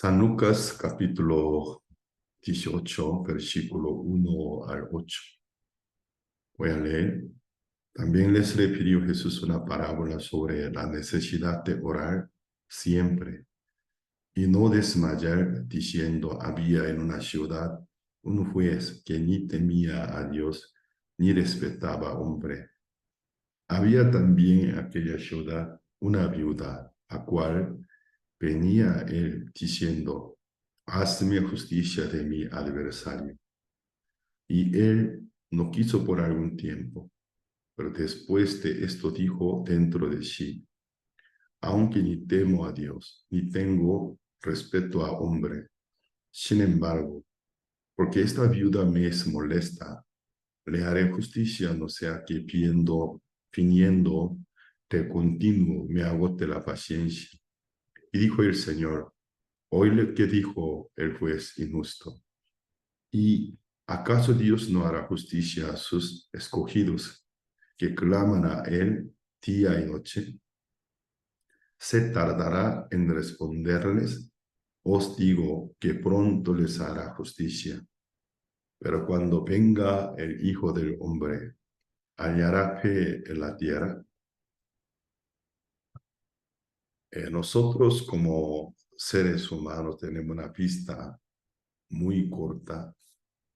San Lucas capítulo 18, versículo 1 al 8. Voy a leer. También les refirió Jesús una parábola sobre la necesidad de orar siempre y no desmayar, diciendo: había en una ciudad un juez que ni temía a Dios ni respetaba a hombre. Había también en aquella ciudad una viuda, a cual venía él diciendo: hazme justicia de mi adversario. Y él no quiso por algún tiempo, pero después de esto dijo dentro de sí: aunque ni temo a Dios, ni tengo respeto a hombre, sin embargo, porque esta viuda me es molesta, le haré justicia, no sea que viniendo de continuo me agote la paciencia. Y dijo el Señor: oíle que dijo el juez injusto. ¿Y acaso Dios no hará justicia a sus escogidos, que claman a Él día y noche? ¿Se tardará en responderles? Os digo que pronto les hará justicia. Pero cuando venga el Hijo del Hombre, ¿hallará fe en la tierra? Nosotros como seres humanos tenemos una vista muy corta,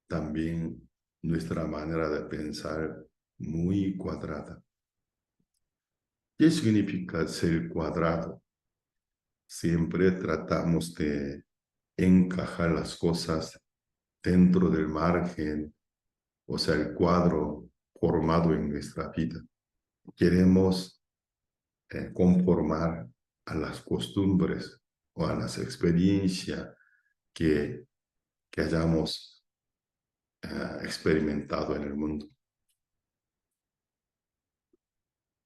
también nuestra manera de pensar muy cuadrada. ¿Qué significa ser cuadrado? Siempre tratamos de encajar las cosas dentro del margen, o sea, el cuadro formado en nuestra vida. Queremos conformar a las costumbres o a las experiencias que, que hayamos experimentado en el mundo.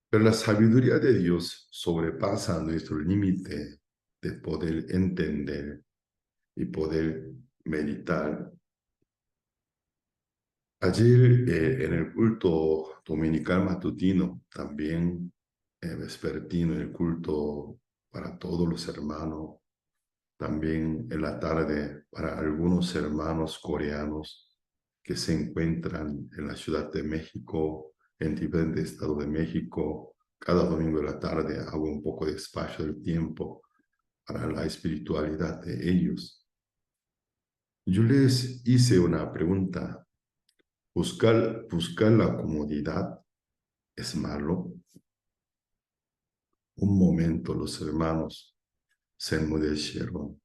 Pero la sabiduría de Dios sobrepasa nuestro límite de poder entender y poder meditar. Ayer en el culto dominical matutino, también vespertino, en el culto para todos los hermanos, también en la tarde para algunos hermanos coreanos que se encuentran en la Ciudad de México, en diferentes estados de México. Cada domingo de la tarde hago un poco de espacio del tiempo para la espiritualidad de ellos. Yo les hice una pregunta: buscar la comodidad es malo? Un momento los hermanos se enmudecieron.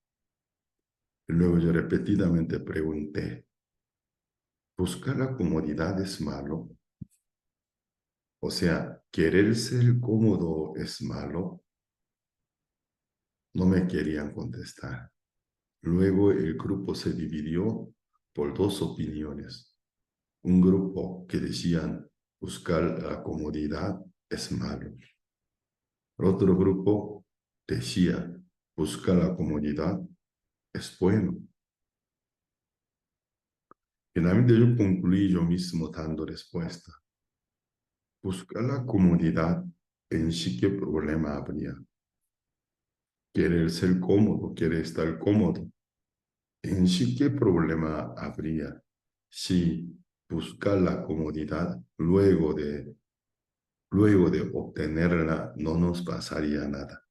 Y luego yo repetidamente pregunté: ¿buscar la comodidad es malo? O sea, ¿querer ser cómodo es malo? No me querían contestar. Luego el grupo se dividió por dos opiniones. Un grupo que decían: buscar la comodidad es malo. Otro grupo decía: buscar la comodidad es bueno. Finalmente yo concluí yo mismo dando respuesta: buscar la comodidad en sí, ¿qué problema habría? Querer ser cómodo, querer estar cómodo, en sí, ¿qué problema habría si buscar la comodidad luego de obtenerla no nos pasaría nada?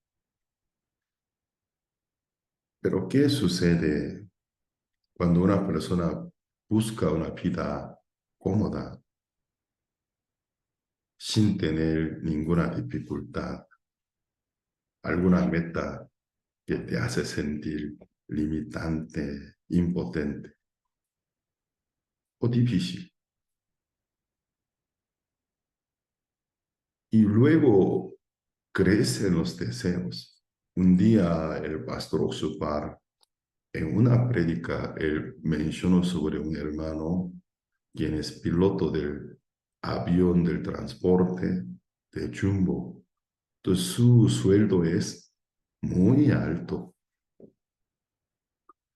Pero ¿qué sucede cuando una persona busca una vida cómoda sin tener ninguna dificultad, alguna meta que te hace sentir limitante, impotente o difícil? Y luego crecen los deseos. Un día el pastor Oxupar, en una prédica, él mencionó sobre un hermano quien es piloto del avión del transporte de Jumbo. Entonces su sueldo es muy alto.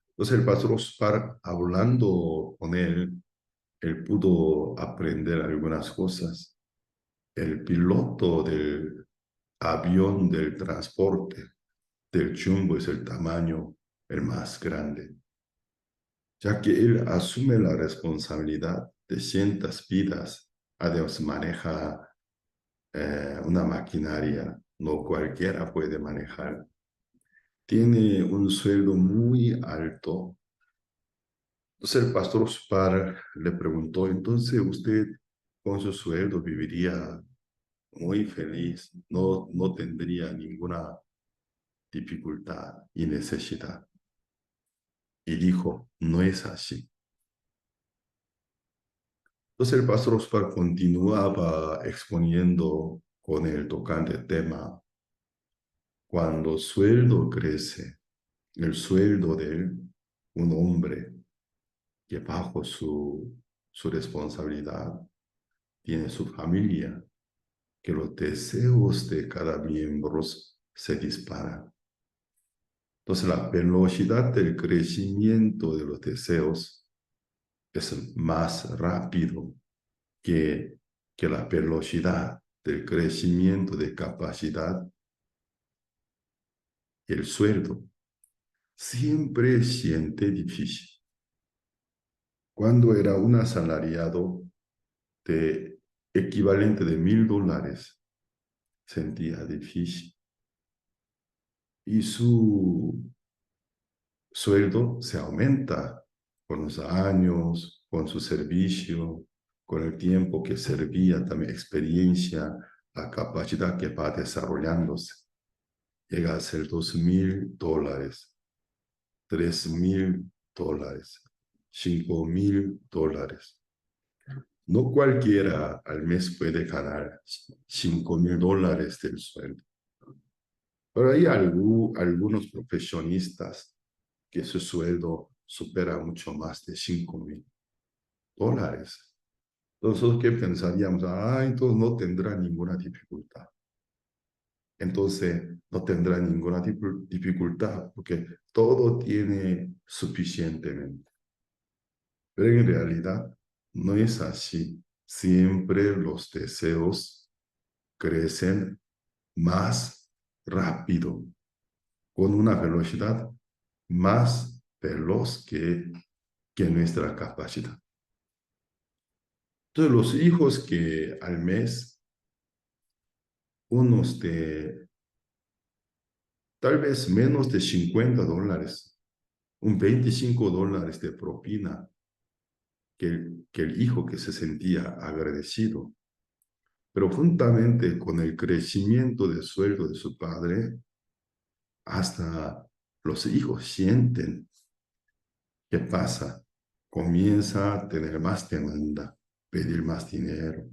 Entonces el pastor Oxupar, hablando con él pudo aprender algunas cosas. El piloto del avión del transporte del Jumbo es el tamaño el más grande, ya que él asume la responsabilidad de cientos vidas, además maneja una maquinaria, no cualquiera puede manejar. Tiene un sueldo muy alto. Entonces el pastor Spar le preguntó, entonces usted con su sueldo viviría muy feliz, no tendría ninguna dificultad y necesidad. Y dijo, no es así. Entonces el pastor Spar continuaba exponiendo con el tocante tema, cuando sueldo crece, el sueldo de un hombre que bajo su responsabilidad tiene su familia, que los deseos de cada miembro se disparan. Entonces la velocidad del crecimiento de los deseos es más rápido que, que la velocidad del crecimiento de capacidad y el sueldo. Siempre siente difícil. Cuando era un asalariado de equivalente de $1,000, sentía difícil. Y su sueldo se aumenta con los años, con su servicio, con el tiempo que servía, también experiencia, la capacidad que va desarrollándose. Llega a ser $2,000, $3,000, $5,000. No cualquiera al mes puede ganar $5,000 del sueldo. Pero hay algunos profesionistas que su sueldo supera mucho más de $5,000. Nosotros que pensaríamos, entonces no tendrá ninguna dificultad. Entonces no tendrá ninguna dificultad porque todo tiene suficientemente. Pero en realidad no es así. Siempre los deseos crecen más rápido, con una velocidad más veloz que nuestra capacidad. Entonces, los hijos que al mes, unos de tal vez menos de $50, un $25 de propina, que el hijo que se sentía agradecido. Pero juntamente con el crecimiento del sueldo de su padre, hasta los hijos sienten qué pasa. Comienza a tener más demanda, pedir más dinero.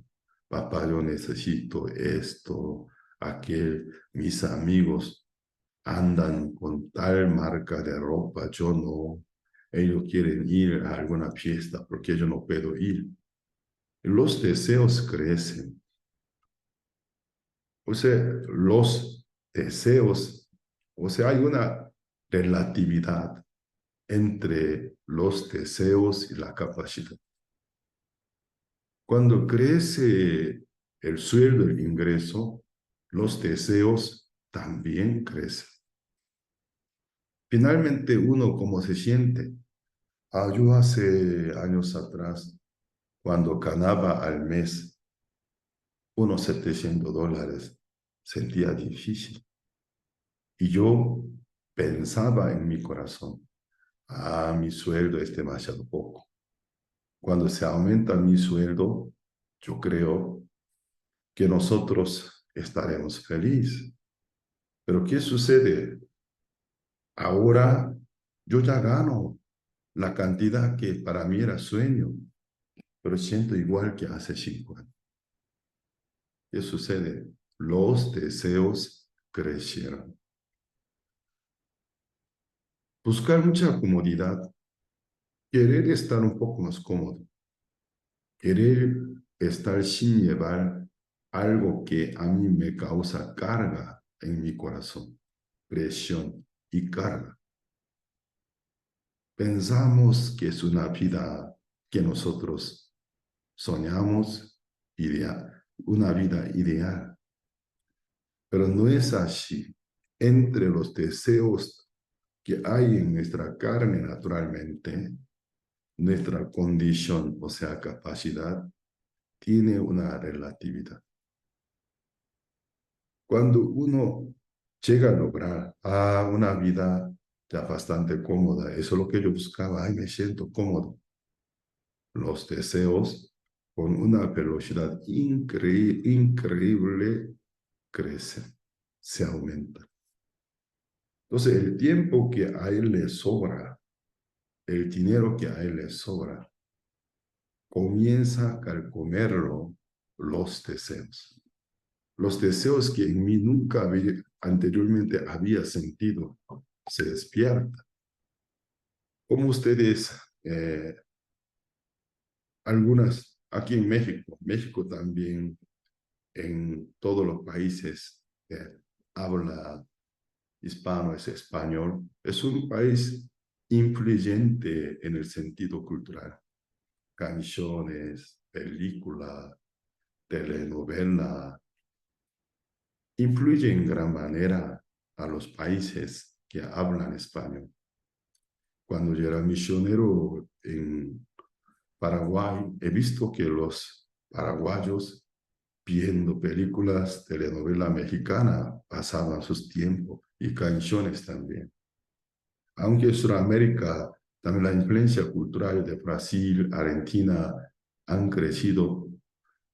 Papá, yo necesito esto, aquel, mis amigos andan con tal marca de ropa, yo no. Ellos quieren ir a alguna fiesta porque yo no puedo ir. Los deseos crecen. O sea, los deseos, o sea, hay una relatividad entre los deseos y la capacidad. Cuando crece el sueldo, el ingreso, los deseos también crecen. Finalmente, uno, ¿cómo se siente? Yo hace años atrás, cuando ganaba al mes unos $700, sentía difícil. Y yo pensaba en mi corazón, mi sueldo es demasiado poco. Cuando se aumenta mi sueldo, yo creo que nosotros estaremos felices. Pero ¿qué sucede? Ahora yo ya gano la cantidad que para mí era sueño, pero siento igual que hace 5 años. ¿Qué sucede? Los deseos crecieron. Buscar mucha comodidad, querer estar un poco más cómodo, querer estar sin llevar algo que a mí me causa carga en mi corazón, presión y carga. Pensamos que es una vida que nosotros soñamos, una vida ideal, pero no es así. Entre los deseos que hay en nuestra carne naturalmente, nuestra condición, o sea, capacidad, tiene una relatividad. Cuando uno llega a lograr una vida ya bastante cómoda, eso es lo que yo buscaba, ay, me siento cómodo. Los deseos con una velocidad increíble crecen, se aumentan. Entonces, el tiempo que a él le sobra, el dinero que a él le sobra, comienza a carcomerlo los deseos. Los deseos que en mí nunca anteriormente había sentido, se despiertan. Como ustedes, algunas, aquí en México, México también, en todos los países que habla hispano, es español, es un país influyente en el sentido cultural. Canciones, película, telenovela, influye en gran manera a los países que hablan español. Cuando yo era misionero en Paraguay, he visto que los paraguayos, viendo películas, telenovela mexicana, pasaban sus tiempos y canciones también. Aunque en Sudamérica también la influencia cultural de Brasil, Argentina han crecido,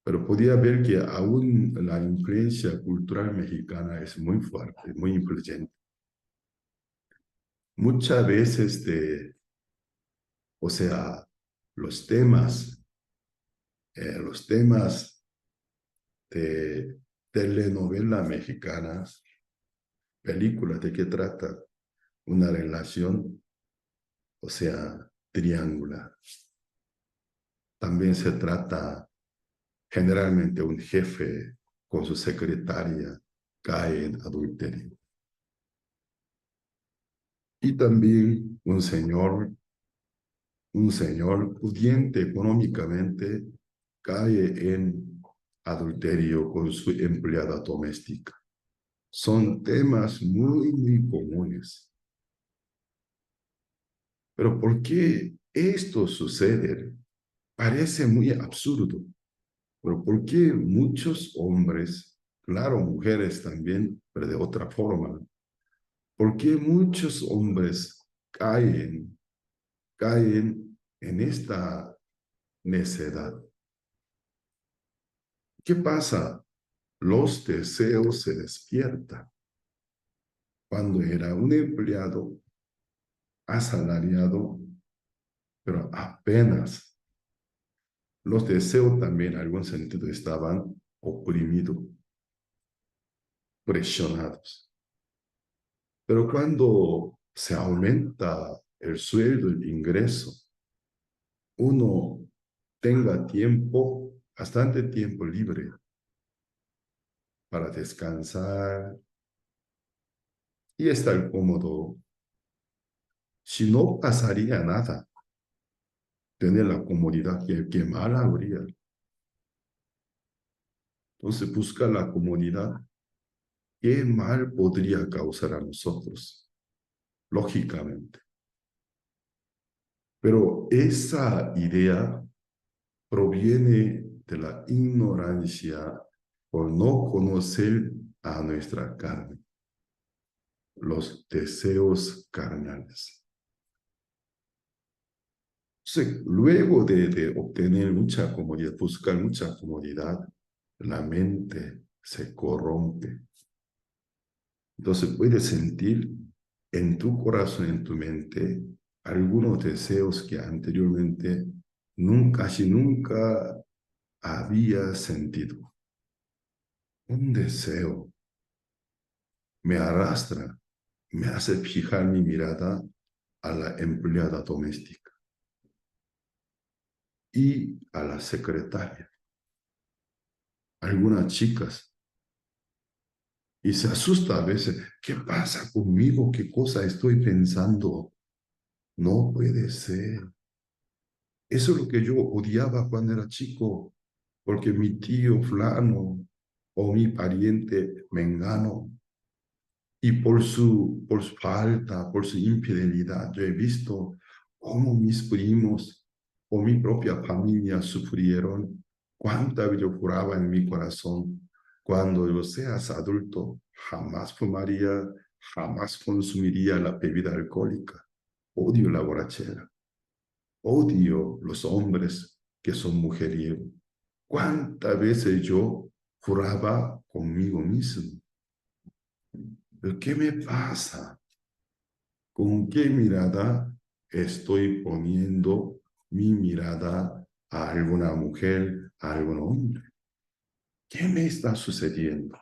pero podía ver que aún la influencia cultural mexicana es muy fuerte, muy influyente. Muchas veces o sea, los temas, los temas de telenovelas mexicanas, películas de qué trata una relación, o sea, triangular. También se trata generalmente un jefe con su secretaria cae en adulterio. Y también un señor pudiente económicamente cae en adulterio con su empleada doméstica. Son temas muy, muy comunes. Pero ¿por qué esto sucede? Parece muy absurdo, pero ¿por qué muchos hombres, claro, mujeres también, pero de otra forma, por qué muchos hombres caen en esta necedad? ¿Qué pasa? Los deseos se despiertan. Cuando era un empleado asalariado, pero apenas los deseos también en algún sentido estaban oprimidos, presionados. Pero cuando se aumenta el sueldo, el ingreso, uno tenga tiempo, bastante tiempo libre para descansar y estar cómodo. Si no pasaría nada, tener la comodidad que mal habría. Entonces busca la comodidad. ¿Qué mal podría causar a nosotros? Lógicamente. Pero esa idea proviene de la ignorancia por no conocer a nuestra carne, los deseos carnales. Entonces, luego de obtener mucha comodidad, buscar mucha comodidad, la mente se corrompe. Entonces puedes sentir en tu corazón, en tu mente, algunos deseos que anteriormente nunca, casi nunca había sentido. Un deseo me arrastra, me hace fijar mi mirada a la empleada doméstica y a la secretaria. Algunas chicas, y se asusta a veces, ¿qué pasa conmigo? ¿Qué cosa estoy pensando? No puede ser. Eso es lo que yo odiaba cuando era chico, porque mi tío fulano o mi pariente mengano Y por su falta, por su infidelidad, yo he visto cómo mis primos o mi propia familia sufrieron. Cuánta yo juraba en mi corazón, cuando yo seas adulto, jamás fumaría, jamás consumiría la bebida alcohólica. Odio la borrachera. Odio los hombres que son mujeriegos. ¿Cuántas veces yo juraba conmigo mismo? ¿Pero qué me pasa? ¿Con qué mirada estoy poniendo mi mirada a alguna mujer, a algún hombre? ¿Qué me está sucediendo?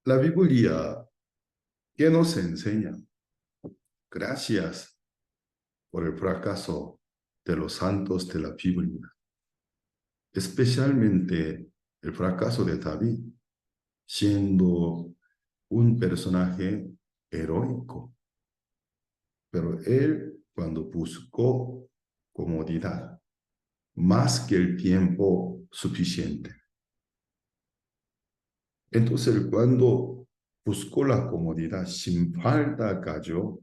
La Biblia, ¿qué nos enseña? Gracias por el fracaso de los santos de la Biblia, especialmente el fracaso de David, siendo un personaje heroico, pero él cuando buscó comodidad, más que el tiempo suficiente. Entonces, cuando buscó la comodidad sin falta cayó,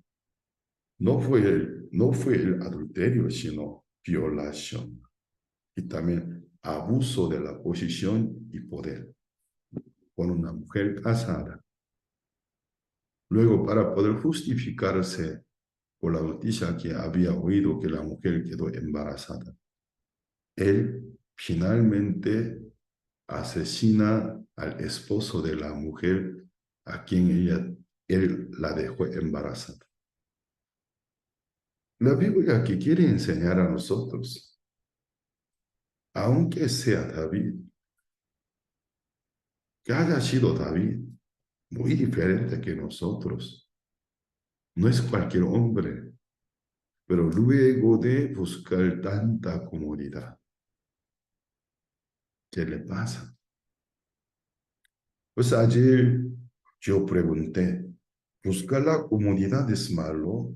no fue el adulterio, sino violación y también abuso de la posición y poder con una mujer casada. Luego, para poder justificarse por la noticia que había oído que la mujer quedó embarazada, él finalmente asesina al esposo de la mujer a quien él la dejó embarazada. La Biblia que quiere enseñar a nosotros, aunque sea David, que haya sido David, muy diferente que nosotros, no es cualquier hombre, pero luego de buscar tanta comodidad, ¿qué le pasa? Pues ayer yo pregunté, ¿buscar la comodidad es malo?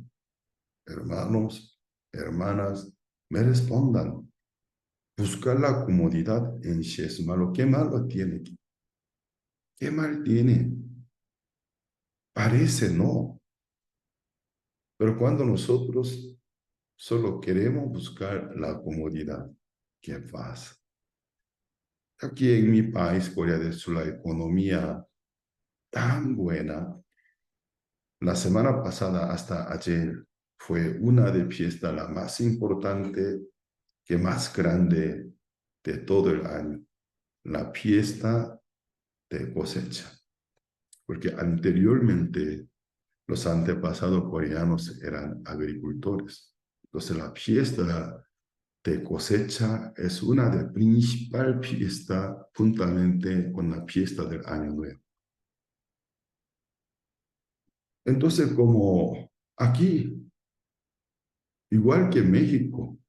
Hermanos, hermanas, me respondan. Buscar la comodidad en sí es malo. ¿Qué malo tiene? ¿Qué mal tiene? Parece no. Pero cuando nosotros solo queremos buscar la comodidad, ¿qué pasa? Aquí en mi país, Corea del Sur, la economía tan buena. La semana pasada hasta ayer fue una de fiesta la más importante, que más grande de todo el año. La fiesta de cosecha. Porque anteriormente los antepasados coreanos eran agricultores. Entonces la fiesta de cosecha es una de principal fiesta juntamente con la fiesta del Año Nuevo. Entonces, como aquí, igual que en México,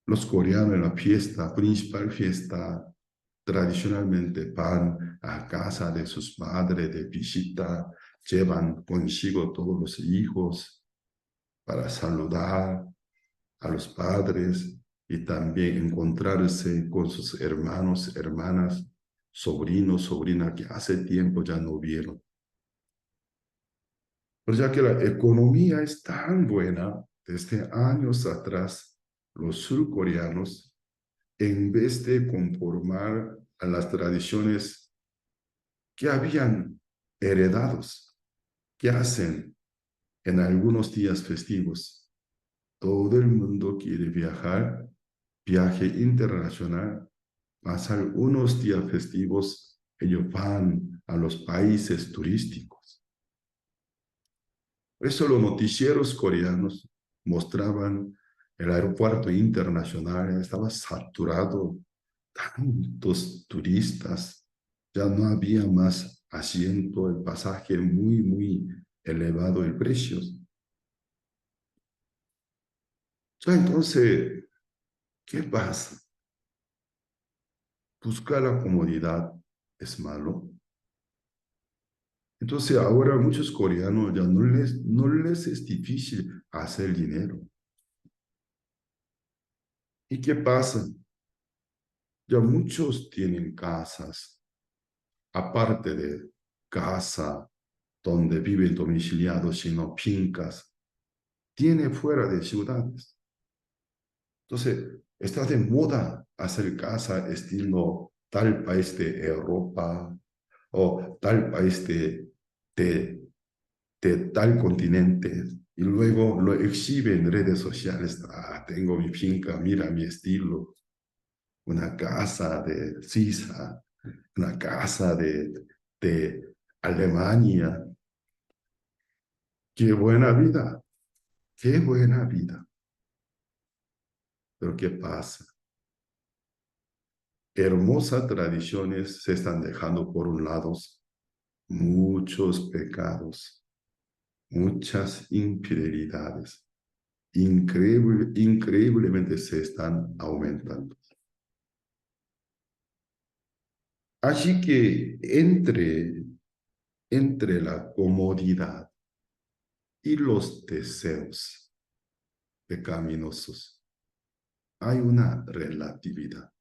los coreanos en la fiesta, principal fiesta, tradicionalmente van a casa de sus padres de visita, llevan consigo todos los hijos para saludar a los padres y también encontrarse con sus hermanos, hermanas, sobrinos, sobrinas que hace tiempo ya no vieron. Pero ya que la economía es tan buena, desde años atrás, los surcoreanos, en vez de conformar a las tradiciones que habían heredados, que hacen en algunos días festivos, todo el mundo quiere viajar, viaje internacional, pasar unos días festivos, ellos van a los países turísticos. Por eso los noticieros coreanos mostraban el aeropuerto internacional, estaba saturado, tantos turistas, ya no había más asiento, el pasaje muy, muy elevado el precio. Ya entonces, ¿qué pasa? Buscar la comodidad es malo. Entonces ahora muchos coreanos ya no les es difícil hacer dinero. ¿Y qué pasa? Ya muchos tienen casas, aparte de casa donde viven domiciliados, sino fincas. Tiene fuera de ciudades. Entonces, está de moda hacer casa estilo tal país de Europa o tal país de, de tal continente y luego lo exhibe en redes sociales. Ah, tengo mi finca, mira mi estilo, una casa de Suiza, una casa de Alemania. Qué buena vida, qué buena vida. Pero ¿qué pasa? Hermosas tradiciones se están dejando por un lado, muchos pecados, muchas infidelidades, increíblemente se están aumentando. Así que entre la comodidad y los deseos pecaminosos hay una relatividad,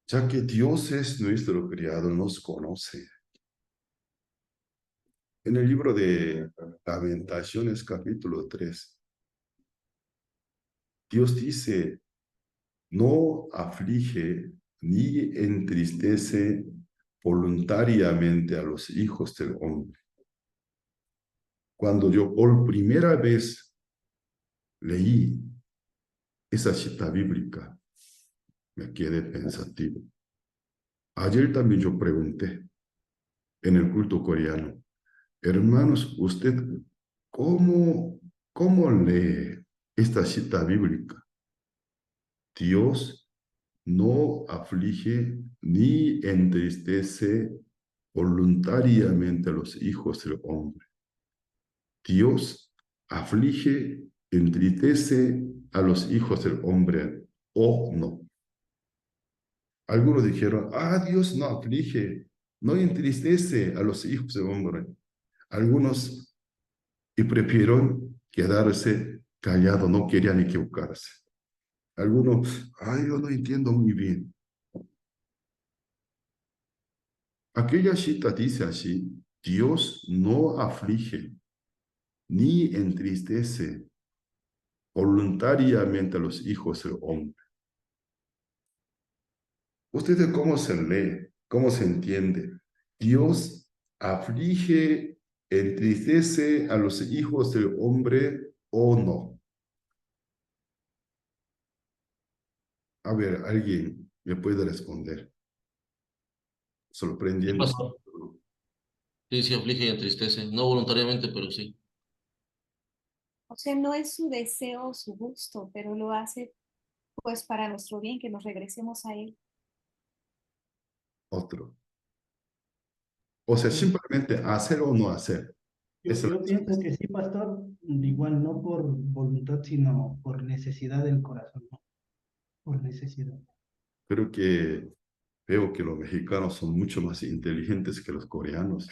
ya que Dios es nuestro Creador, nos conoce. En el libro de Lamentaciones, capítulo 3, Dios dice, no aflige ni entristece voluntariamente a los hijos del hombre. Cuando yo por primera vez leí esa cita bíblica, me quedé pensativo. Ayer también yo pregunté en el culto coreano, hermanos, ¿usted cómo lee esta cita bíblica? Dios no aflige ni entristece voluntariamente a los hijos del hombre. Dios aflige, entristece a los hijos del hombre o no. Algunos dijeron, Dios no aflige, no entristece a los hijos del hombre. Algunos y prefirieron quedarse callados, no querían equivocarse. Algunos, yo no entiendo muy bien. Aquella cita dice así, Dios no aflige ni entristece voluntariamente a los hijos del hombre. ¿Ustedes cómo se lee? ¿Cómo se entiende? Dios aflige, entristece a los hijos del hombre o no. A ver, alguien me puede responder. ¿Qué Sorprendiendo. pasó? Sí, sí, aflige y entristece. No voluntariamente, pero sí. O sea, no es su deseo o su gusto, pero lo hace pues para nuestro bien, que nos regresemos a Él. Otro. O sea, Pues simplemente hacer o no hacer. Esa es la yo pienso respuesta. que sí, pastor, igual no por voluntad, sino por necesidad del corazón, ¿no? Por necesidad. Creo que veo que los mexicanos son mucho más inteligentes que los coreanos.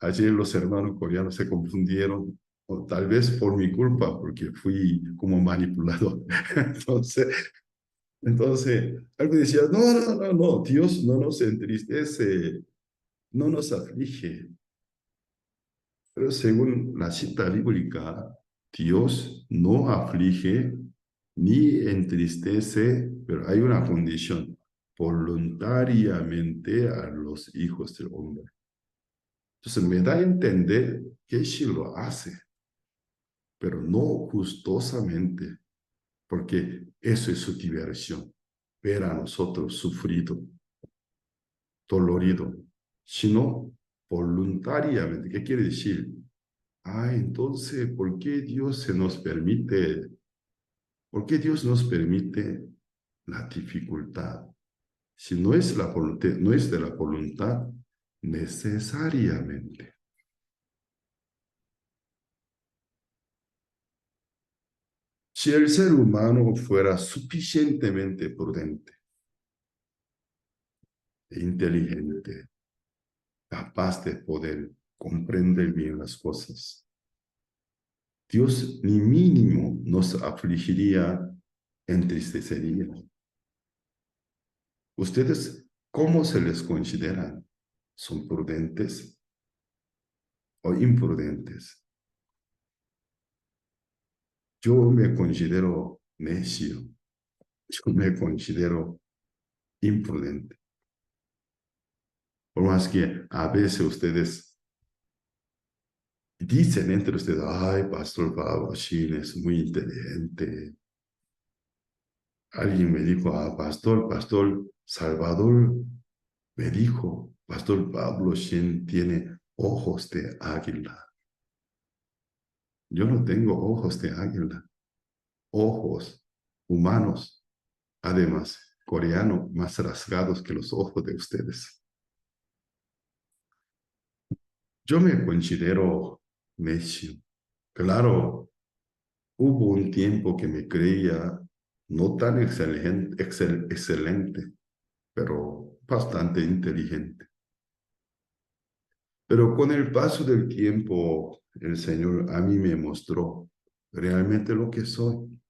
Ayer los hermanos coreanos se confundieron, o tal vez por mi culpa, porque fui como manipulado. Entonces, algo decía, no, Dios no nos entristece, no nos aflige. Pero según la cita bíblica, Dios no aflige ni entristece, pero hay una condición, voluntariamente a los hijos del hombre. Entonces me da a entender que sí lo hace, pero no gustosamente, porque eso es su diversión, ver a nosotros sufrido, dolorido, sino voluntariamente. ¿Qué quiere decir? Entonces, ¿por qué Dios nos permite la dificultad? Si no es, no es de la voluntad, necesariamente. Si el ser humano fuera suficientemente prudente, e inteligente, capaz de poder comprender bien las cosas, Dios ni mínimo nos afligiría, entristecería. ¿Ustedes cómo se les consideran? ¿Son prudentes o imprudentes? Yo me considero necio, yo me considero imprudente. Por más que a veces ustedes dicen entre ustedes, ay, Pastor Pablo Shin es muy inteligente. Alguien me dijo, Pastor Salvador me dijo, Pastor Pablo Shin tiene ojos de águila. Yo no tengo ojos de águila, ojos humanos, además, coreano, más rasgados que los ojos de ustedes. Yo me considero necio. Claro, hubo un tiempo que me creía no tan excelente, pero bastante inteligente. Pero con el paso del tiempo, el Señor a mí me mostró realmente lo que soy: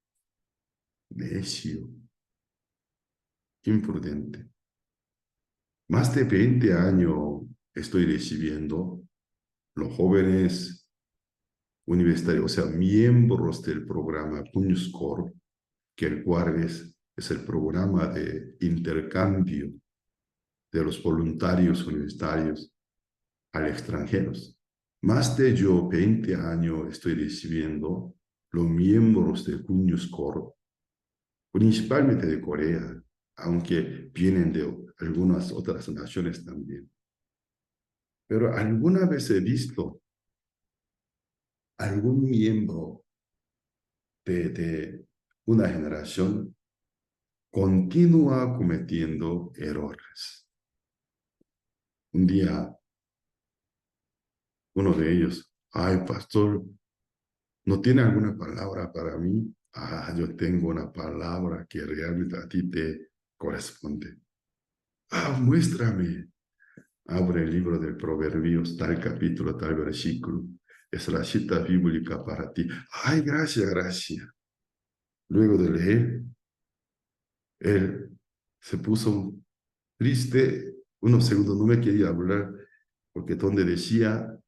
necio, imprudente. Más de 20 años estoy recibiendo los jóvenes universitarios, o sea, miembros del programa PUNSCOR, que el cual es el programa de intercambio de los voluntarios universitarios al extranjeros. Más de 20 años estoy recibiendo los miembros de PUNSCOR, principalmente de Corea, aunque vienen de algunas otras naciones también. Pero alguna vez he visto algún miembro de una generación continúa cometiendo errores. Un día, uno de ellos, ay, pastor, ¿no tiene alguna palabra para mí? Ah, yo tengo una palabra que realmente a ti te corresponde. Ah, muéstrame. Abre el libro de Proverbios, tal capítulo, tal versículo. Es la cita bíblica para ti. Ay, gracias. Luego de leer, él se puso triste. Unos segundos no me quería hablar, porque donde decía,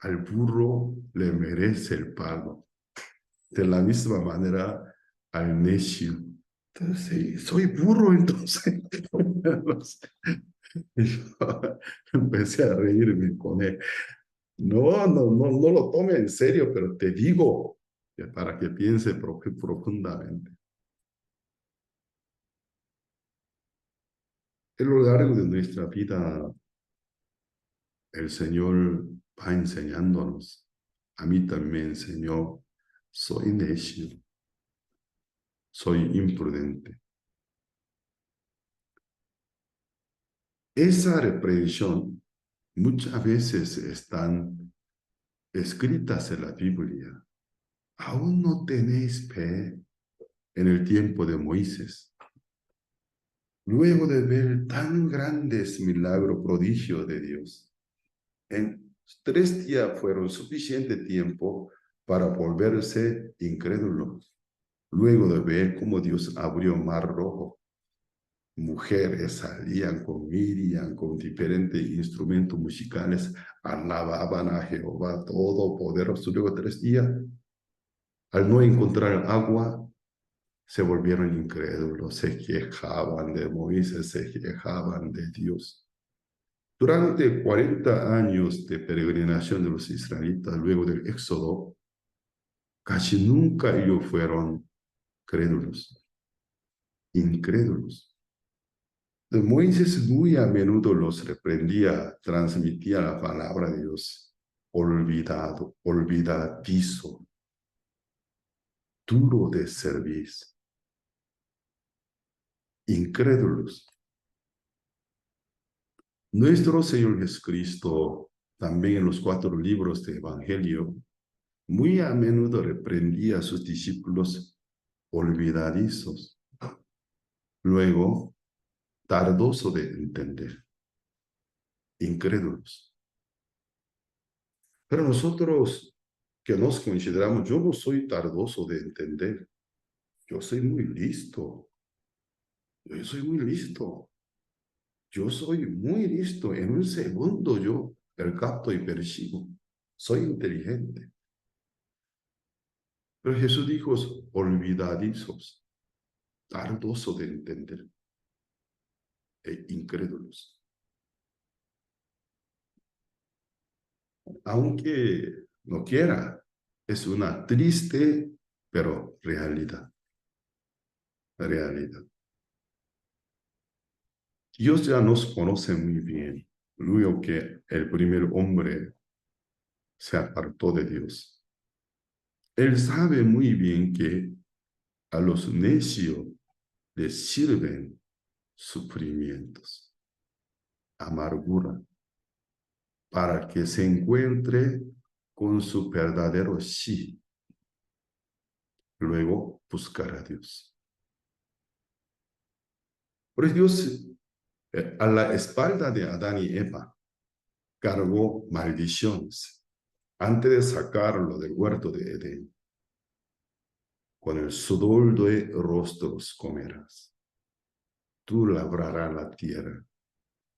al burro le merece el palo. De la misma manera, al necio. Entonces, sí, soy burro, entonces. Y yo empecé a reírme con él. No lo tome en serio, pero te digo, que para que piense profundamente. A lo largo de nuestra vida, el Señor va enseñándonos. A mí también me enseñó, soy necio, soy imprudente. Esa reprensión muchas veces están escritas en la Biblia. Aún no tenéis fe en el tiempo de Moisés. Luego de ver tan grandes milagros, prodigios de Dios, en 3 días fueron suficiente tiempo para volverse incrédulos. Luego de ver cómo Dios abrió mar rojo, mujeres salían con Miriam, con diferentes instrumentos musicales, alababan a Jehová Todopoderoso. Luego 3 días, al no encontrar agua, se volvieron incrédulos, se quejaban de Moisés, se quejaban de Dios. Durante 40 años de peregrinación de los israelitas, luego del Éxodo, casi nunca ellos fueron crédulos, incrédulos. Moisés muy a menudo los reprendía, transmitía la palabra de Dios, olvidado, olvidadizo, duro de servicio, incrédulos. Nuestro Señor Jesucristo, también en los 4 libros de Evangelio, muy a menudo reprendía a sus discípulos olvidadizos. Luego, tardoso de entender, incrédulos. Pero nosotros que nos consideramos, yo no soy tardoso de entender, yo soy muy listo, yo soy muy listo. yo soy muy listo, en un segundo yo capto y percibo, soy inteligente. Pero Jesús dijo, olvidadizos, tardoso de entender e incrédulos. Aunque no quiera, es una triste, pero realidad. Realidad. Dios ya nos conoce muy bien. Luego que el primer hombre se apartó de Dios. Él sabe muy bien que a los necios les sirven sufrimientos, amargura, para que se encuentre con su verdadero sí. Luego buscar a Dios. Por eso Dios, a la espalda de Adán y Eva, cargó maldiciones antes de sacarlo del huerto de Edén. Con el sudor de rostros comerás. Tú labrarás la tierra,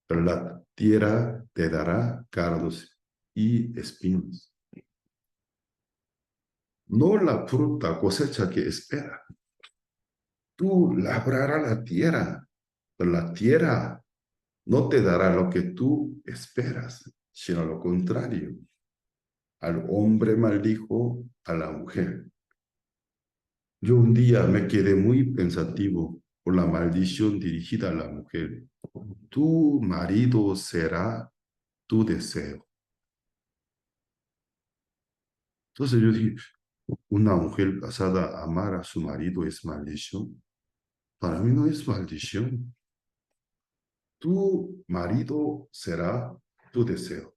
pero la tierra te dará cardos y espinos. No la fruta cosecha que espera. Tú labrarás la tierra, pero la tierra no te dará lo que tú esperas, sino lo contrario. Al hombre maldijo a la mujer. Yo un día me quedé muy pensativo por la maldición dirigida a la mujer. Tu marido será tu deseo. Entonces yo dije, una mujer casada amar a su marido es maldición. Para mí no es maldición. Tu marido será tu deseo.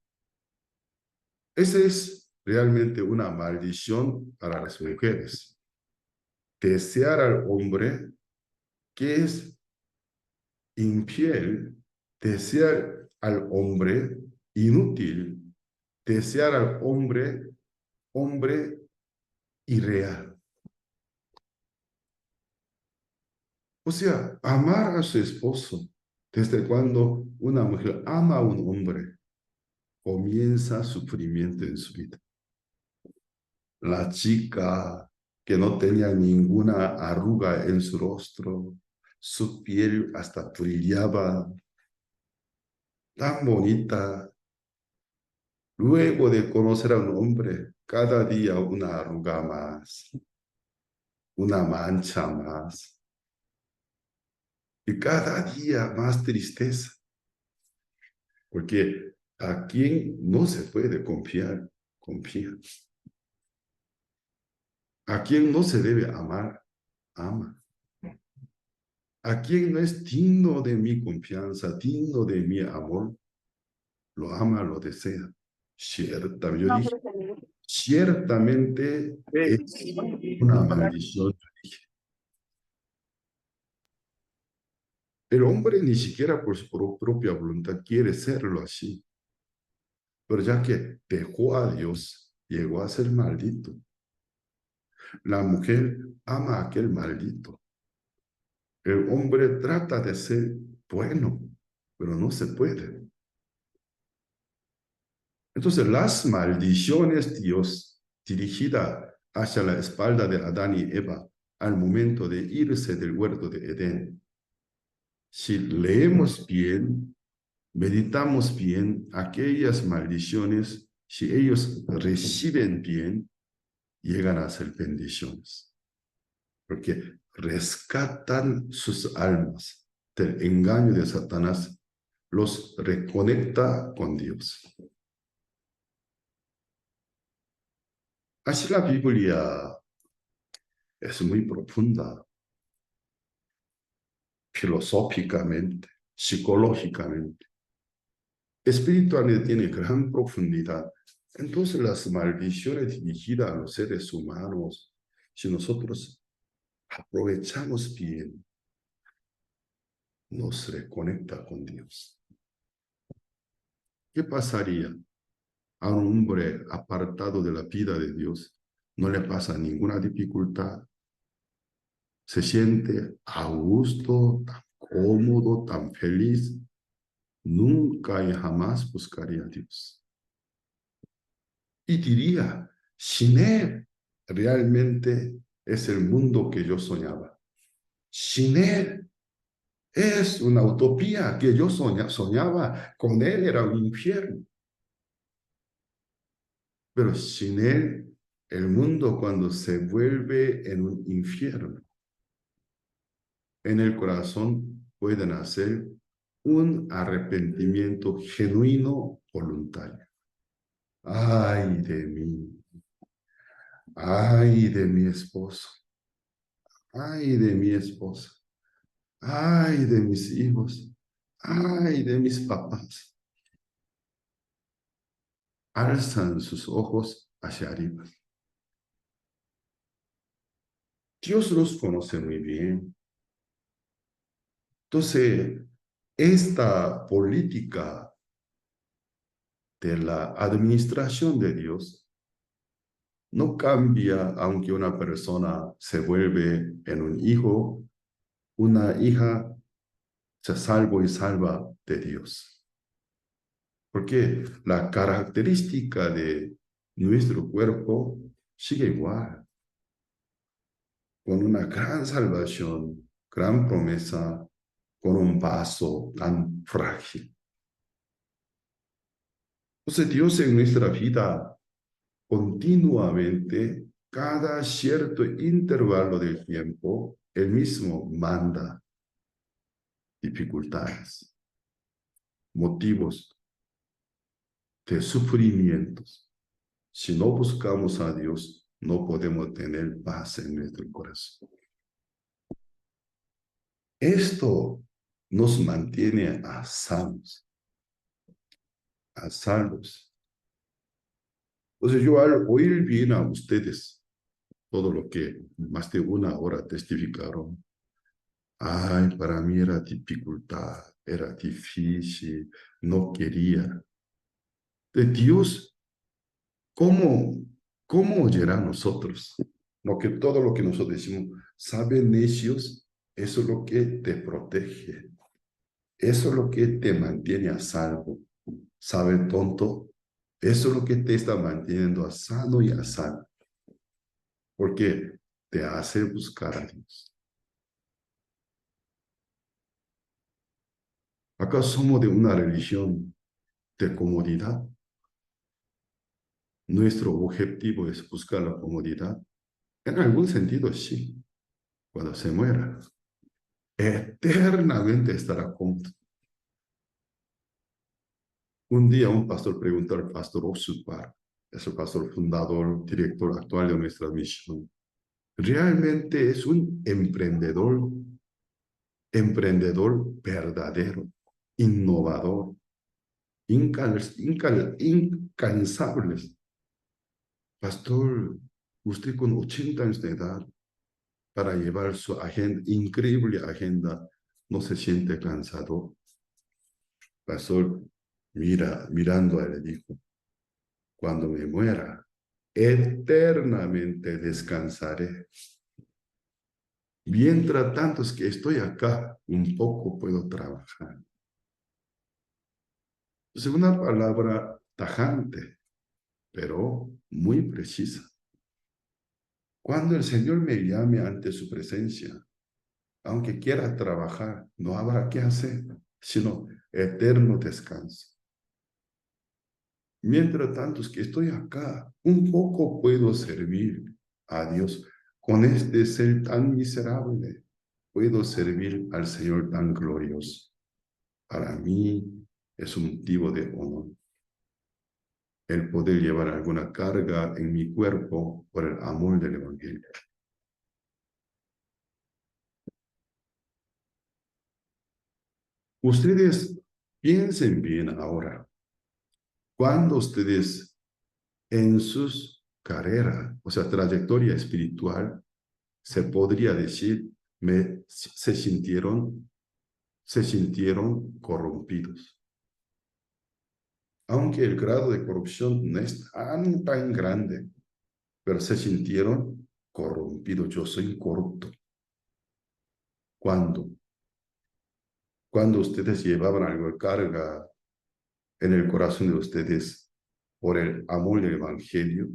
Esa es realmente una maldición para las mujeres. Desear al hombre que es infiel, desear al hombre inútil, desear al hombre irreal. O sea, amar a su esposo. Desde cuando una mujer ama a un hombre, comienza sufrimiento en su vida. La chica que no tenía ninguna arruga en su rostro, su piel hasta brillaba, tan bonita. Luego de conocer a un hombre, cada día una arruga más, una mancha más, y cada día más tristeza, porque a quien no se puede confiar, confía. A quien no se debe amar, ama. A quien no es digno de mi confianza, digno de mi amor, lo ama, lo desea. Ciertamente es una maldición. El hombre ni siquiera por su propia voluntad quiere serlo así. Pero ya que dejó a Dios, llegó a ser maldito. La mujer ama a aquel maldito. El hombre trata de ser bueno, pero no se puede. Entonces, las maldiciones Dios dirigida hacia la espalda de Adán y Eva al momento de irse del huerto de Edén. Si leemos bien, meditamos bien aquellas maldiciones, si ellos reciben bien, llegan a ser bendiciones. Porque rescatan sus almas del engaño de Satanás, los reconecta con Dios. Así la Biblia es muy profunda, filosóficamente, psicológicamente. Espiritualmente tiene gran profundidad. Entonces las maldiciones dirigidas a los seres humanos, si nosotros aprovechamos bien, nos reconecta con Dios. ¿Qué pasaría a un hombre apartado de la vida de Dios? No le pasa ninguna dificultad. Se siente a gusto, tan cómodo, tan feliz. nunca y jamás buscaría a Dios. Y diría, sin Él, realmente es el mundo que yo soñaba. Sin Él, es una utopía que yo soñaba. Con Él era un infierno. Pero sin Él, el mundo cuando se vuelve en un infierno, en el corazón puede nacer un arrepentimiento genuino, voluntario. Ay de mí, ay de mi esposo, ay de mi esposa, ay de mis hijos, ay de mis papás. Alzan sus ojos hacia arriba. Dios los conoce muy bien. Entonces, esta política de la administración de Dios no cambia aunque una persona se vuelve en un hijo, una hija se salva y salva de Dios. Porque la característica de nuestro cuerpo sigue igual, con una gran salvación, gran promesa, con un vaso tan frágil. Entonces Dios en nuestra vida continuamente, cada cierto intervalo del tiempo, Él mismo manda dificultades, motivos de sufrimientos. Si no buscamos a Dios, no podemos tener paz en nuestro corazón. Esto nos mantiene a salvos. A salvos. Entonces yo al oír bien a ustedes, todo lo que más de una hora testificaron, ay, para mí era dificultad, era difícil, no quería. De Dios, ¿cómo oyerá a nosotros? Todo lo que nosotros decimos, saben necios, eso es lo que te protege. Eso es lo que te mantiene a salvo. ¿Sabe tonto? Eso es lo que te está manteniendo a sano y a salvo. Porque te hace buscar a Dios. Acá somos de una religión de comodidad. Nuestro objetivo es buscar la comodidad. En algún sentido, sí. Cuando se muera, eternamente estará junto. Un día un pastor preguntó al pastor Oxupar, es el pastor fundador, director actual de nuestra misión. Realmente es un emprendedor verdadero, innovador, incansable. Pastor, usted con 80 años de edad, para llevar su agenda, increíble agenda, no se siente cansado. Pastor, mirando a él, dijo, cuando me muera, eternamente descansaré. Mientras tanto es que estoy acá, un poco puedo trabajar. Es una palabra tajante, pero muy precisa. Cuando el Señor me llame ante su presencia, aunque quiera trabajar, no habrá qué hacer, sino eterno descanso. Mientras tanto es que estoy acá, un poco puedo servir a Dios con este ser tan miserable. Puedo servir al Señor tan glorioso. Para mí es un motivo de honor el poder llevar alguna carga en mi cuerpo por el amor del Evangelio. Ustedes piensen bien ahora, cuando ustedes en sus carreras, o sea, trayectoria espiritual, se podría decir, se sintieron corrompidos. Aunque el grado de corrupción no es tan grande, pero se sintieron corrompidos. Yo soy corrupto. ¿Cuándo? Cuando ustedes llevaban algo de carga en el corazón de ustedes por el amor del Evangelio,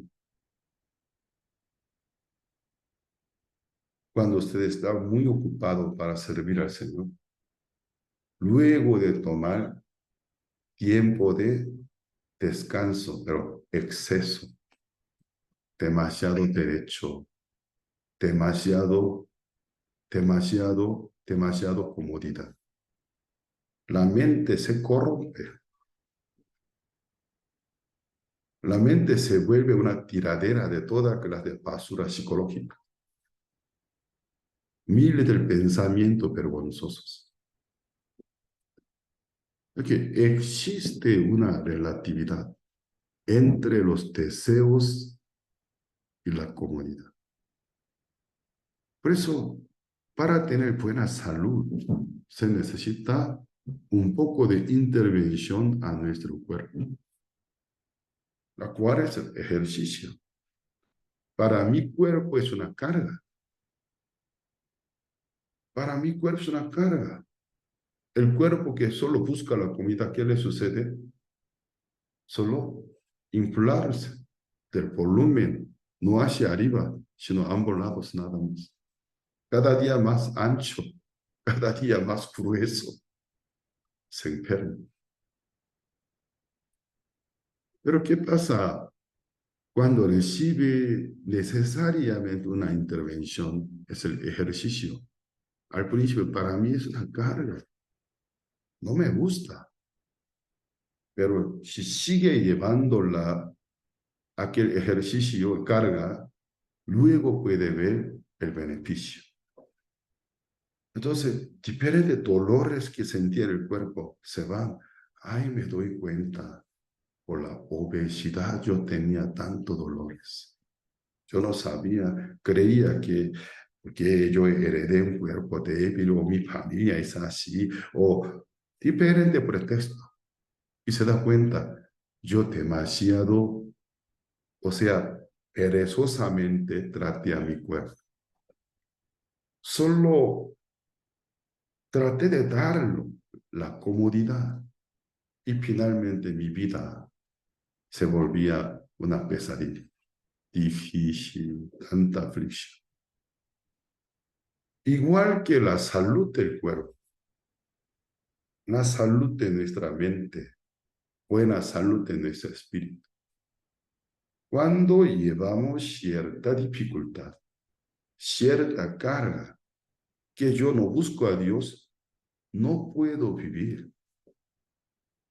cuando ustedes estaban muy ocupados para servir al Señor, luego de tomar tiempo de descanso, pero exceso, demasiado derecho, demasiado comodidad. La mente se corrompe. La mente se vuelve una tiradera de toda clase de basura psicológica. Miles de pensamientos vergonzosos. Porque existe una relatividad entre los deseos y la comodidad. Por eso, para tener buena salud, se necesita un poco de intervención a nuestro cuerpo, la cual es el ejercicio. Para mi cuerpo es una carga. Para mi cuerpo es una carga. El cuerpo que solo busca la comida, ¿qué le sucede? Solo inflarse del volumen, no hacia arriba, sino a ambos lados nada más. Cada día más ancho, cada día más grueso, se enferma. Pero ¿qué pasa cuando recibe necesariamente una intervención? Es el ejercicio. Al principio para mí es una carga, no me gusta, pero si sigue llevándola aquel ejercicio carga, luego puede ver el beneficio. Entonces, diferentes dolores que sentía en el cuerpo se van. Ay, me doy cuenta, por la obesidad yo tenía tantos dolores. Yo no sabía, creía que yo heredé un cuerpo débil o mi familia es así, o diferente pretexto. Y se da cuenta, yo demasiado, o sea, perezosamente traté a mi cuerpo. Solo traté de darlo la comodidad y finalmente mi vida se volvía una pesadilla, difícil, tanta aflicción. Igual que la salud del cuerpo, la salud de nuestra mente, buena salud de nuestro espíritu. Cuando llevamos cierta dificultad, cierta carga, que yo no busco a Dios, no puedo vivir.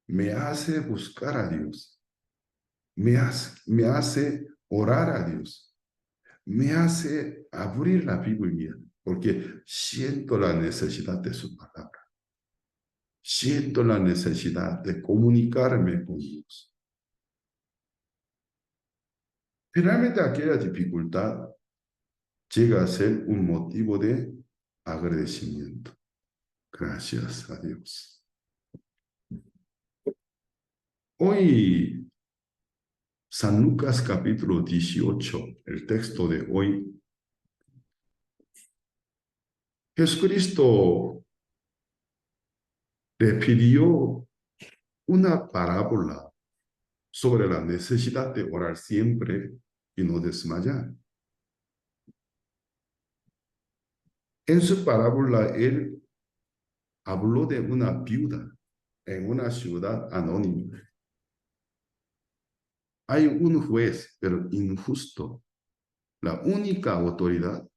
Me hace buscar a Dios, me hace orar a Dios, me hace abrir la Biblia, porque siento la necesidad de su palabra. Siento la necesidad de comunicarme con Dios. Finalmente, aquella dificultad llega a ser un motivo de agradecimiento. Gracias a Dios. Hoy, San Lucas capítulo 18, el texto de hoy, Jesucristo le pidió una parábola sobre la necesidad de orar siempre y no desmayar. En su parábola, él habló de una viuda en una ciudad anónima. Hay un juez, pero injusto, la única autoridad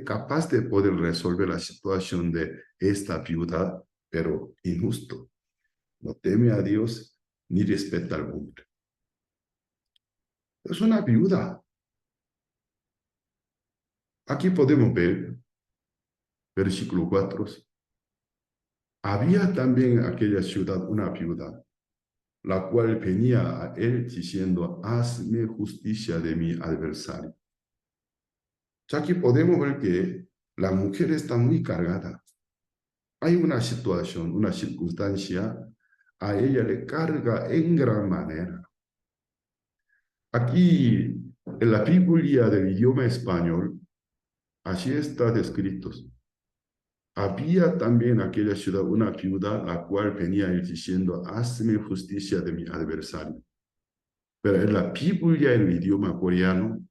capaz de poder resolver la situación de esta viuda, pero injusto. No teme a Dios ni respeta al hombre. Es una viuda. Aquí podemos ver, versículo 4, había también en aquella ciudad una viuda, la cual venía a él diciendo, hazme justicia de mi adversario. Aquí podemos ver que la mujer está muy cargada. Hay una situación, una circunstancia, a ella le carga en gran manera. Aquí, en la Biblia del idioma español, así está descrito. Había también en aquella ciudad una viuda, la cual venía él diciendo, hazme justicia de mi adversario. Pero en la Biblia, en el idioma coreano,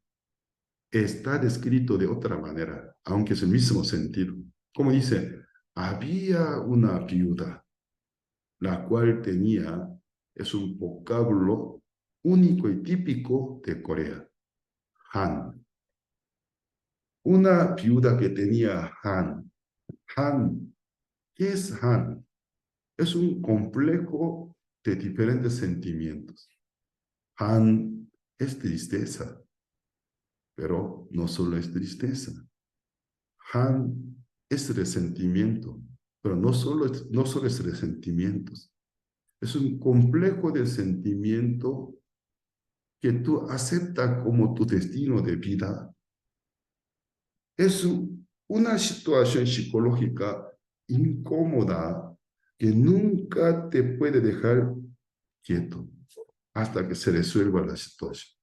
está descrito de otra manera, aunque es el mismo sentido. Como dice, había una viuda, la cual tenía, es un vocablo único y típico de Corea, Han. Una viuda que tenía Han. Han, ¿qué es Han? Es un complejo de diferentes sentimientos. Han es tristeza, pero no solo es tristeza. Han es resentimiento, pero no solo es resentimientos. Es un complejo de sentimiento que tú aceptas como tu destino de vida. Es una situación psicológica incómoda que nunca te puede dejar quieto hasta que se resuelva la situación.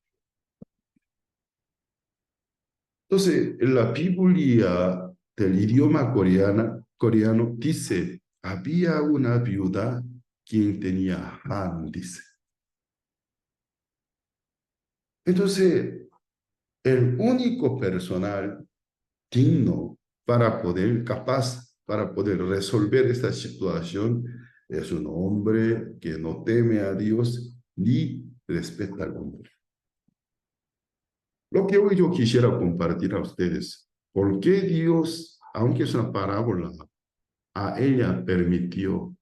Entonces, en la Biblia del idioma coreano dice, había una viuda quien tenía Han, dice. Entonces, el único personal digno capaz para poder resolver esta situación es un hombre que no teme a Dios ni respeta al hombre. Lo que hoy yo quisiera compartir a ustedes, ¿por qué Dios, aunque es una parábola, a ella permitió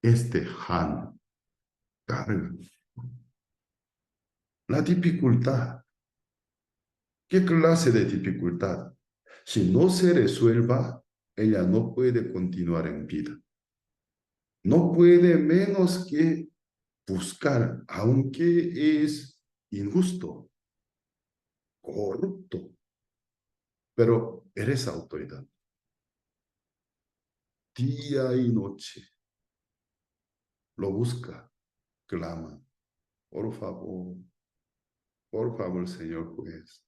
este Han, carga? La dificultad. ¿Qué clase de dificultad? Si no se resuelva, ella no puede continuar en vida. No puede menos que buscar, aunque es injusto, corrupto, pero eres autoridad. Día y noche lo busca, clama, por favor, Señor juez,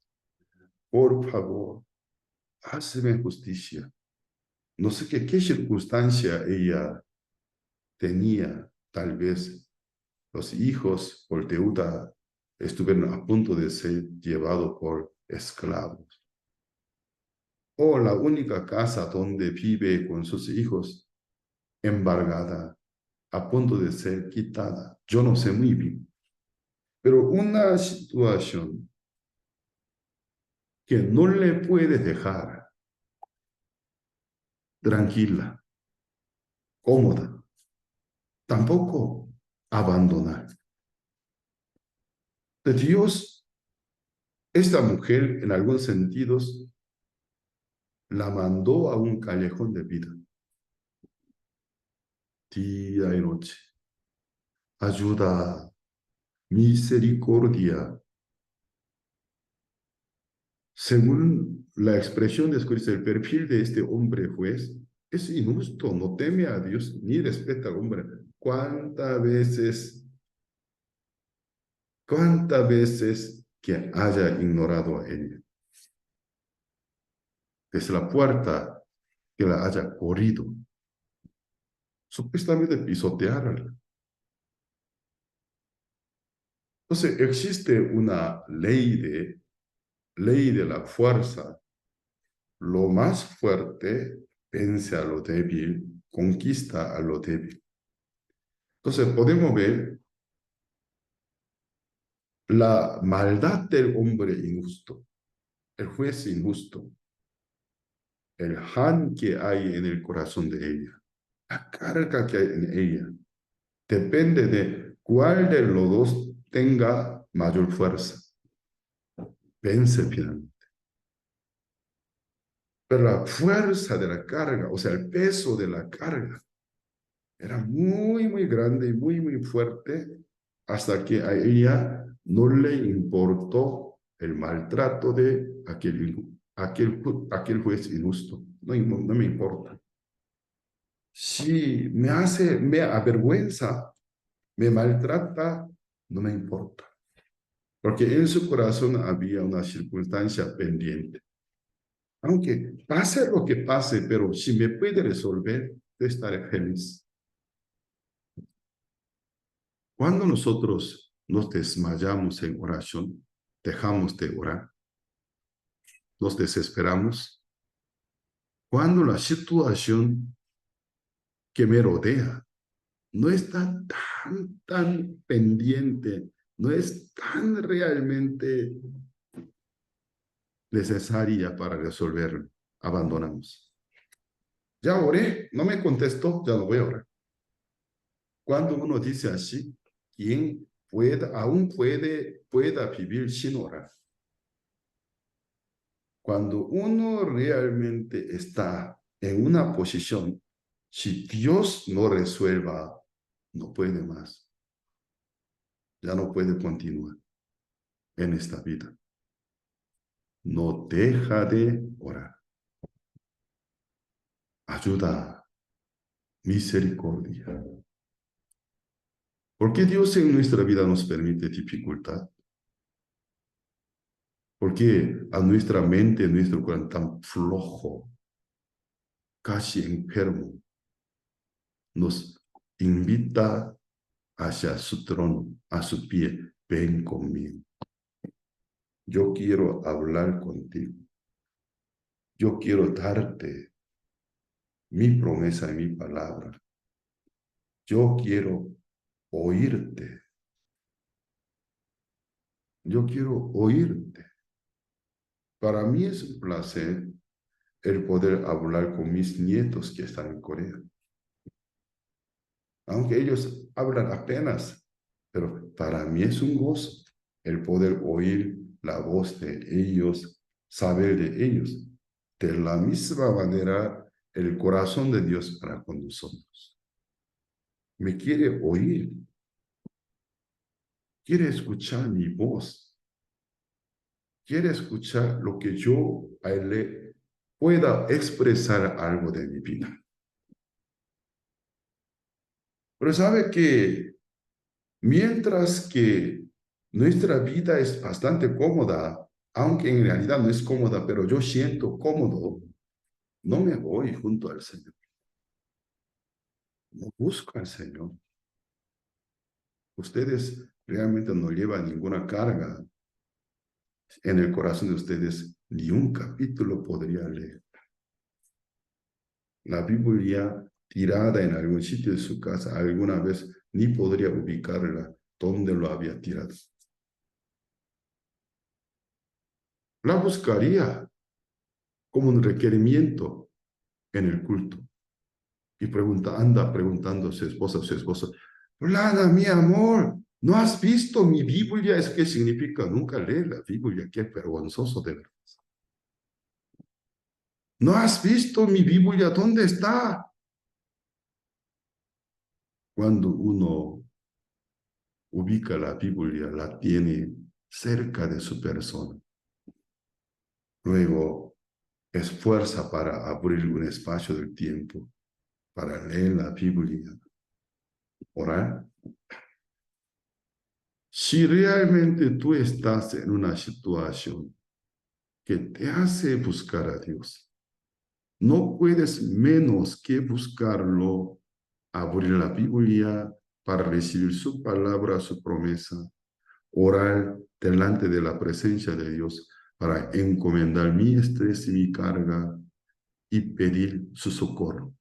por favor, hazme justicia. No sé qué circunstancia ella tenía, tal vez los hijos por deuda estuvieron a punto de ser llevados por esclavos. O la única casa donde vive con sus hijos embargada, a punto de ser quitada. Yo no sé muy bien. Pero una situación que no le puede dejar tranquila, cómoda, tampoco abandonar. De Dios, esta mujer, en algunos sentidos, la mandó a un callejón de vida. Día y noche. Ayuda, misericordia. Según la expresión descrita, el perfil de este hombre juez es injusto, no teme a Dios ni respeta al hombre. ¿Cuántas veces que haya ignorado a ella? Desde la puerta que la haya corrido, supuestamente pisotearla. Entonces existe una ley de la fuerza. Lo más fuerte vence a lo débil, conquista a lo débil. Entonces podemos ver la maldad del hombre injusto, el juez injusto, el Han que hay en el corazón de ella, la carga que hay en ella. Depende de cuál de los dos tenga mayor fuerza. Vence finalmente. Pero la fuerza de la carga, o sea, el peso de la carga, era muy, muy grande y muy, muy fuerte hasta que a ella no le importó el maltrato de aquel juez injusto. No me importa. Si me avergüenza, me maltrata, no me importa. Porque en su corazón había una circunstancia pendiente. Aunque pase lo que pase, pero si me puede resolver, yo estaré feliz. Cuando nosotros nos desmayamos en oración, dejamos de orar, nos desesperamos. Cuando la situación que me rodea no está tan pendiente, no es tan realmente necesaria para resolverlo, abandonamos. Ya oré, no me contestó, ya no voy a orar. Cuando uno dice así, ¿quién pueda vivir sin orar? Cuando uno realmente está en una posición, si Dios no resuelva, no puede más. Ya no puede continuar en esta vida. No deja de orar. Ayuda, misericordia. ¿Por qué Dios en nuestra vida nos permite dificultad? ¿Por qué a nuestra mente, nuestro corazón tan flojo, casi enfermo, nos invita hacia su trono, a su pie? Ven conmigo. Yo quiero hablar contigo. Yo quiero darte mi promesa y mi palabra. Yo quiero oírte. Yo quiero oírte. Para mí es un placer el poder hablar con mis nietos que están en Corea. Aunque ellos hablan apenas, pero para mí es un gozo el poder oír la voz de ellos, saber de ellos. De la misma manera, el corazón de Dios para con nosotros. Me quiere oír, quiere escuchar mi voz, quiere escuchar lo que yo a él le pueda expresar algo de mi vida. Pero sabe que mientras que nuestra vida es bastante cómoda, aunque en realidad no es cómoda, pero yo siento cómodo, no me voy junto al Señor. No busco al Señor. Ustedes realmente no llevan ninguna carga en el corazón de ustedes, ni un capítulo podría leer. La Biblia tirada en algún sitio de su casa, alguna vez ni podría ubicarla donde lo había tirado. La buscaría como un requerimiento en el culto. Y anda preguntando a su esposa, Lana, mi amor, ¿no has visto mi Biblia? ¿Es qué significa? Nunca leer la Biblia, qué vergonzoso de verdad. ¿No has visto mi Biblia? ¿Dónde está? Cuando uno ubica la Biblia, la tiene cerca de su persona. Luego, esfuerza para abrir un espacio del tiempo, para leer la Biblia, orar. Si realmente tú estás en una situación que te hace buscar a Dios, no puedes menos que buscarlo, abrir la Biblia para recibir su palabra, su promesa, orar delante de la presencia de Dios para encomendar mi estrés y mi carga y pedir su socorro.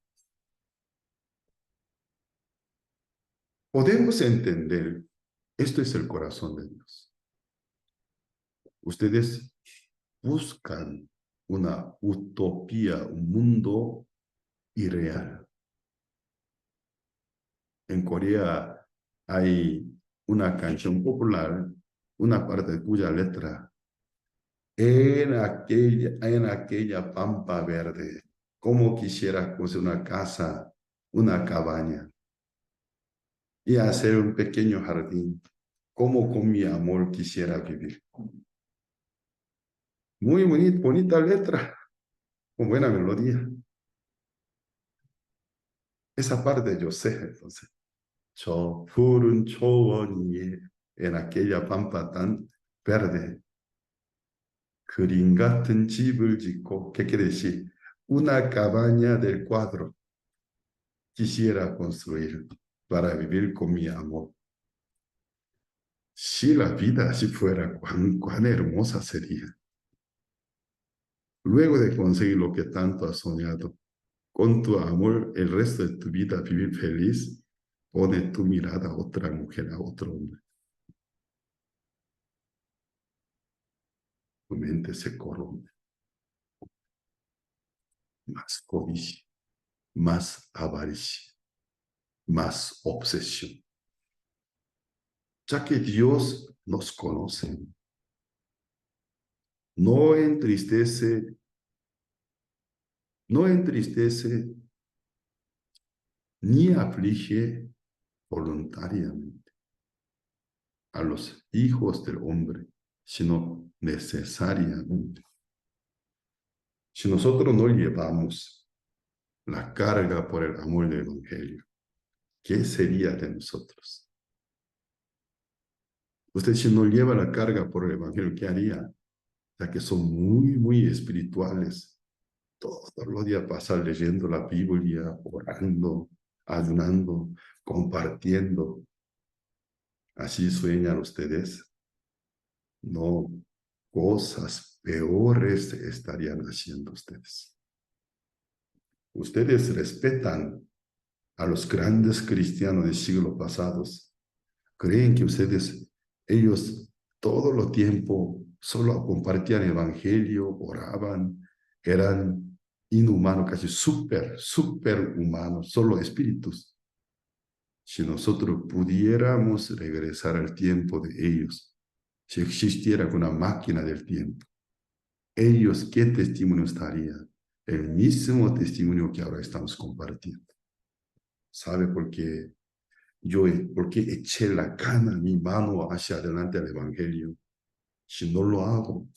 Podemos entender, esto es el corazón de Dios. Ustedes buscan una utopía, un mundo irreal. En Corea hay una canción popular, una parte cuya letra, en aquella pampa verde, como quisiera construir una casa, una cabaña, y hacer un pequeño jardín, como con mi amor quisiera vivir. Muy bonita letra, con buena melodía. Esa parte yo sé, entonces. 저 푸른 초원 위에 en aquella pampa tan verde. 그림 같은 집을 짓고, ¿qué quiere decir? Una cabaña del cuadro quisiera construir para vivir con mi amor. Si la vida así fuera, cuán hermosa sería. Luego de conseguir lo que tanto has soñado, con tu amor el resto de tu vida vivir feliz, pone tu mirada a otra mujer, a otro hombre. Tu mente se corrompe. Más codicia, más avaricia, más obsesión. Ya que Dios nos conoce, no entristece ni aflige voluntariamente a los hijos del hombre, sino necesariamente. Si nosotros no llevamos la carga por el amor del Evangelio, ¿qué sería de nosotros? Usted si no lleva la carga por el Evangelio, ¿qué haría? Ya que son muy espirituales. Todos los días pasan leyendo la Biblia, orando, ayunando, compartiendo. ¿Así sueñan ustedes? No, cosas peores estarían haciendo ustedes. Ustedes respetan a los grandes cristianos del siglo pasados. Creen que ellos todo el tiempo solo compartían el evangelio, oraban, eran inhumanos, casi super humanos, solo espíritus. Si nosotros pudiéramos regresar al tiempo de ellos, si existiera una máquina del tiempo, ellos, ¿qué testimonio estarían? El mismo testimonio que ahora estamos compartiendo. ¿Sabe por qué? Porque eché la gana, mi mano hacia adelante al Evangelio. Si no lo hago,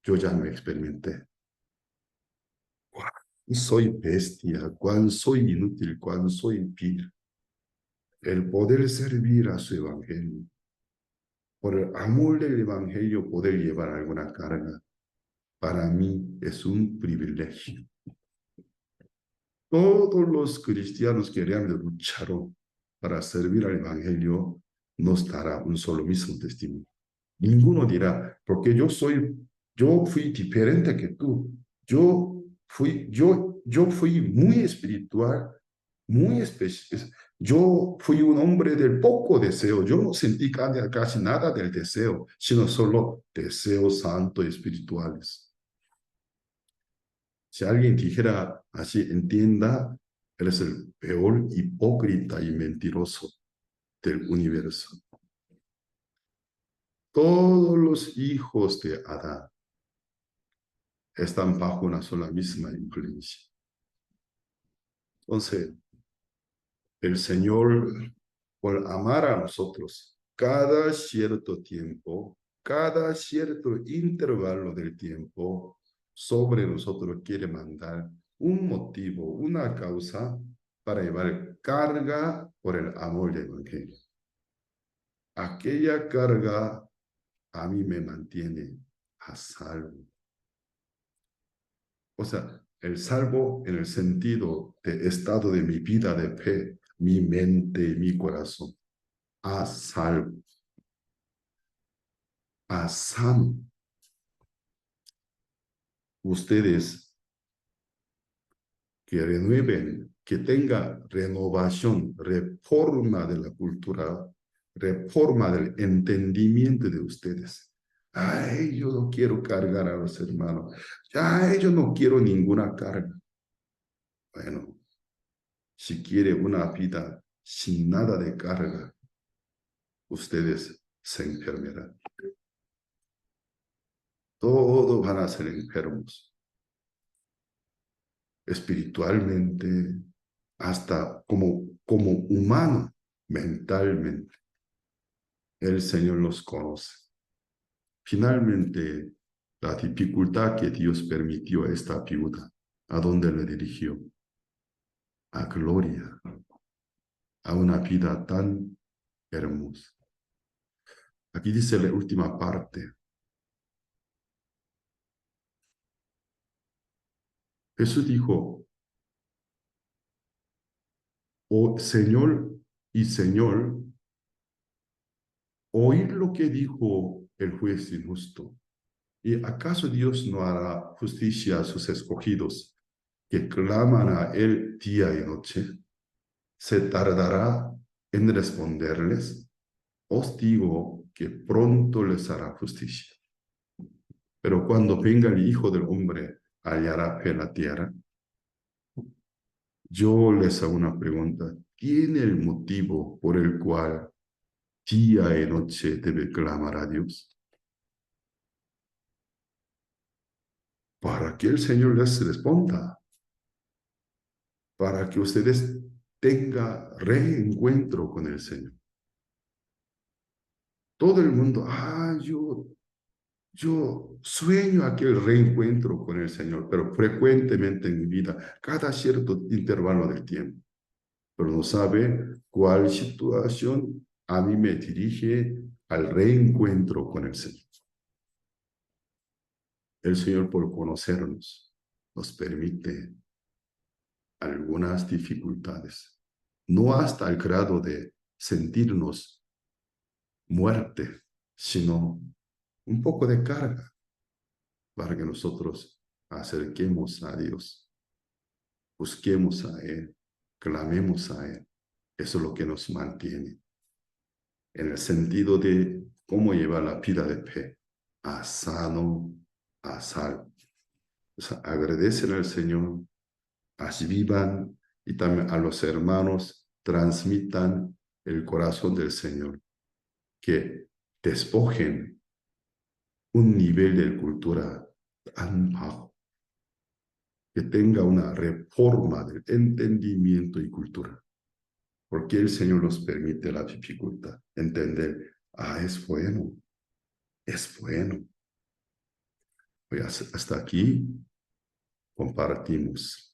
yo ya me experimenté. ¡Cuán soy bestia! ¡Cuán soy inútil! ¡Cuán soy vil! El poder servir a su Evangelio. Por el amor del Evangelio poder llevar alguna carga. Para mí es un privilegio. Todos los cristianos que realmente lucharon para servir al Evangelio nos dará un solo mismo testimonio. Ninguno dirá, porque yo fui diferente que tú. Yo fui muy espiritual, muy especial. Yo fui un hombre del poco deseo. Yo no sentí casi nada del deseo, sino solo deseos santos y espirituales. Si alguien dijera así, entienda, él es el peor hipócrita y mentiroso del universo. Todos los hijos de Adán están bajo una sola misma influencia. Entonces, el Señor, por amar a nosotros, cada cierto tiempo, cada cierto intervalo del tiempo, sobre nosotros quiere mandar un motivo, una causa para llevar carga por el amor del Evangelio. Aquella carga a mí me mantiene a salvo. O sea, el salvo en el sentido de estado de mi vida de fe, mi mente y mi corazón. A salvo. A sano. Ustedes que renueven, que tenga renovación, reforma de la cultura, reforma del entendimiento de ustedes. Ay, yo no quiero cargar a los hermanos. Ay, yo no quiero ninguna carga. Bueno, si quiere una vida sin nada de carga, ustedes se enfermarán. Todos van a ser enfermos. Espiritualmente, hasta como humano, mentalmente. El Señor los conoce. Finalmente, la dificultad que Dios permitió a esta viuda, ¿a dónde le dirigió? A gloria, a una vida tan hermosa. Aquí dice la última parte. Jesús dijo, oh Señor y Señor, oír lo que dijo el juez injusto. ¿Y acaso Dios no hará justicia a sus escogidos, que claman a Él día y noche? ¿Se tardará en responderles? Os digo que pronto les hará justicia. Pero cuando venga el Hijo del Hombre, ¿hallará fe en la tierra? Yo les hago una pregunta. ¿Tiene el motivo por el cual día y noche debe clamar a Dios? Para que el Señor les responda, para que ustedes tengan reencuentro con el Señor. Todo el mundo, yo sueño aquel reencuentro con el Señor, pero frecuentemente en mi vida, cada cierto intervalo del tiempo, pero no sabe cuál situación a mí me dirige al reencuentro con el Señor. El Señor, por conocernos, nos permite algunas dificultades, no hasta el grado de sentirnos muerte, sino un poco de carga para que nosotros acerquemos a Dios, busquemos a Él, clamemos a Él. Eso es lo que nos mantiene en el sentido de cómo llevar la vida de fe a sano, a salvo. O sea, agradecen al Señor, así vivan y también a los hermanos transmitan el corazón del Señor, que despojen un nivel de cultura tan bajo, que tenga una reforma del entendimiento y cultura, porque el Señor nos permite la dificultad, entender, es bueno, es bueno. Pues hasta aquí compartimos.